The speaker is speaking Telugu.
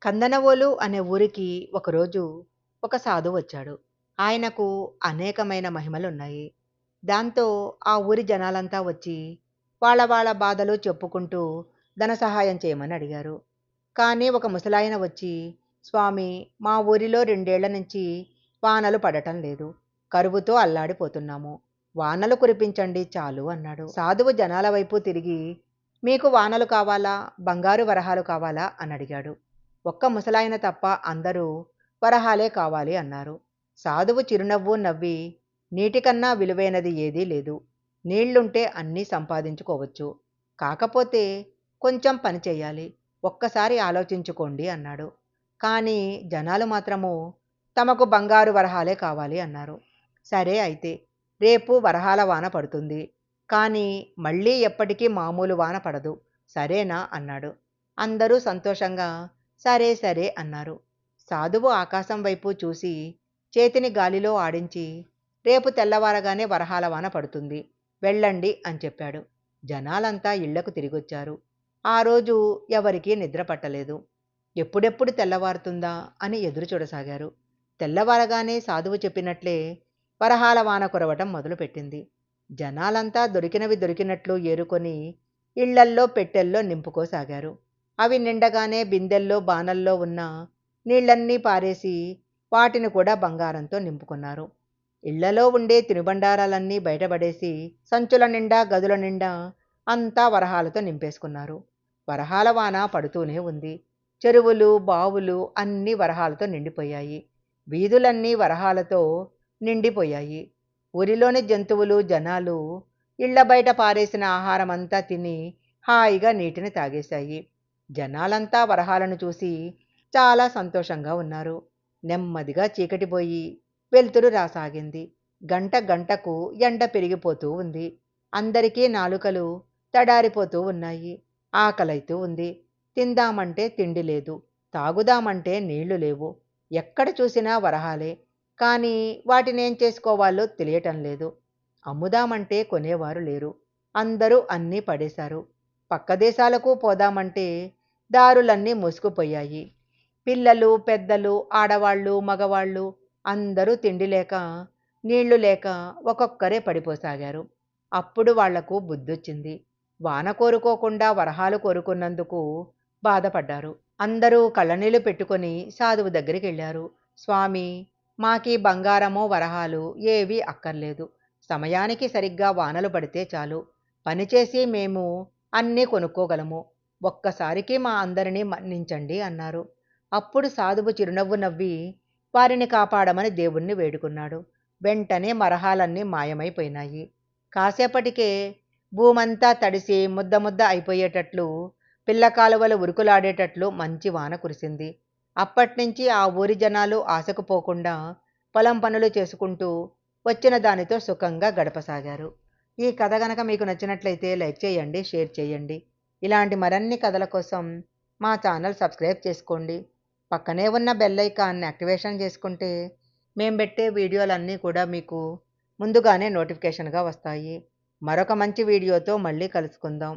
కందనవోలు అనే ఊరికి ఒకరోజు ఒక సాధువు వచ్చాడు. ఆయనకు అనేకమైన మహిమలున్నాయి. దాంతో ఆ ఊరి జనాలంతా వచ్చి వాళ్ళ వాళ్ళ బాధలు చెప్పుకుంటూ ధన సహాయం చేయమని అడిగారు. కానీ ఒక ముసలాయన వచ్చి, స్వామి, మా ఊరిలో 2 ఏళ్ల నుంచి వానలు పడటం లేదు. కరువుతో అల్లాడిపోతున్నాము. వానలు కురిపించండి చాలు అన్నాడు. సాధువు జనాల వైపు తిరిగి, మీకు వానలు కావాలా, బంగారు వరహాలు కావాలా అని అడిగాడు. ఒక్క ముసలాయన తప్ప అందరూ వరహాలే కావాలి అన్నారు. సాధువు చిరునవ్వు నవ్వి, నీటికన్నా విలువైనది ఏదీ లేదు. నీళ్లుంటే అన్నీ సంపాదించుకోవచ్చు. కాకపోతే కొంచెం పని చెయ్యాలి. ఒక్కసారి ఆలోచించుకోండి అన్నాడు. కానీ జనాలు మాత్రము తమకు బంగారు వరహాలే కావాలి అన్నారు. సరే అయితే, రేపు వరహాల వాన పడుతుంది. కానీ మళ్ళీ ఎప్పటికీ మామూలు వాన పడదు. సరేనా అన్నాడు. అందరూ సంతోషంగా సరే సరే అన్నారు. సాధువు ఆకాశం వైపు చూసి చేతిని గాలిలో ఆడించి, రేపు తెల్లవారగానే వరహాల వాన పడుతుంది, వెళ్ళండి అని చెప్పాడు. జనాలంతా ఇళ్లకు తిరిగొచ్చారు. ఆ రోజు ఎవరికీ నిద్ర పట్టలేదు. ఎప్పుడెప్పుడు తెల్లవారుతుందా అని ఎదురు చూడసాగారు. తెల్లవారగానే సాధువు చెప్పినట్లే వరహాల వాన కురవటం మొదలుపెట్టింది. జనాలంతా దొరికినవి దొరికినట్లు ఏరుకొని ఇళ్లల్లో పెట్టెల్లో నింపుకోసాగారు. అవి నిండగానే బిందెల్లో బానల్లో ఉన్న నీళ్లన్నీ పారేసి వాటిని కూడా బంగారంతో నింపుకున్నారు. ఇళ్లలో ఉండే తినుబండారాలన్నీ బయటపడేసి సంచుల నిండా గదుల నిండా అంతా వరహాలతో నింపేసుకున్నారు. వరహాల వాన పడుతూనే ఉంది. చెరువులు బావులు అన్నీ వరహాలతో నిండిపోయాయి. వీధులన్నీ వరహాలతో నిండిపోయాయి. ఊరిలోని జంతువులు జనాలు ఇళ్ల బయట పారేసిన ఆహారమంతా తిని హాయిగా నీటిని తాగేశాయి. జనాలంతా వరహాలను చూసి చాలా సంతోషంగా ఉన్నారు. నెమ్మదిగా చీకటిపోయి వెలుతురు రాసాగింది. గంట గంటకు ఎండ పెరిగిపోతూ ఉంది. అందరికీ నాలుకలు తడారిపోతూ ఉన్నాయి. ఆకలైతూ ఉంది. తిందామంటే తిండి లేదు. తాగుదామంటే నీళ్లు లేవు. ఎక్కడ చూసినా వరహాలే. కానీ వాటినేం చేసుకోవాలో తెలియటం లేదు. అమ్ముదామంటే కొనేవారు లేరు. అందరూ అన్నీ పడేశారు. పక్క దేశాలకు పోదామంటే దారులన్నీ మూసుకుపోయాయి. పిల్లలు పెద్దలు ఆడవాళ్ళు మగవాళ్ళు అందరూ తిండి లేక నీళ్లు లేక ఒక్కొక్కరే పడిపోసాగారు. అప్పుడు వాళ్లకు బుద్ధొచ్చింది. వాన కోరుకోకుండా వరహాలు కోరుకున్నందుకు బాధపడ్డారు. అందరూ కళ్ళనీళ్లు పెట్టుకొని సాధువు దగ్గరికి వెళ్ళారు. స్వామి, మాకీ బంగారమో వరహాలు ఏవీ అక్కర్లేదు. సమయానికి సరిగ్గా వానలు పడితే చాలు. పనిచేసి మేము అన్నీ కొనుక్కోగలము. ఒక్కసారికి మా అందరినీ మన్నించండి అన్నారు. అప్పుడు సాధువు చిరునవ్వు నవ్వి వారిని కాపాడమని దేవుణ్ణి వేడుకున్నాడు. వెంటనే వరహాలన్నీ మాయమైపోయినాయి. కాసేపటికే భూమంతా తడిసి ముద్ద ముద్ద అయిపోయేటట్లు, పిల్ల కాలువలు ఉరుకులాడేటట్లు మంచి వాన కురిసింది. అప్పట్నుంచి ఆ ఊరి జనాలు ఆశకు పోకుండా పొలం పనులు చేసుకుంటూ వచ్చిన దానితో సుఖంగా గడపసాగారు. ఈ కథ గనక మీకు నచ్చినట్లయితే లైక్ చేయండి, షేర్ చేయండి. ఇలాంటి మరిన్ని కథల కోసం మా ఛానల్ సబ్స్క్రైబ్ చేసుకోండి. పక్కనే ఉన్న బెల్ ఐకాన్ని యాక్టివేషన్ చేసుకుంటే మేము పెట్టే వీడియోలన్నీ కూడా మీకు ముందుగానే నోటిఫికేషన్గా వస్తాయి. మరొక మంచి వీడియోతో మళ్ళీ కలుసుకుందాం.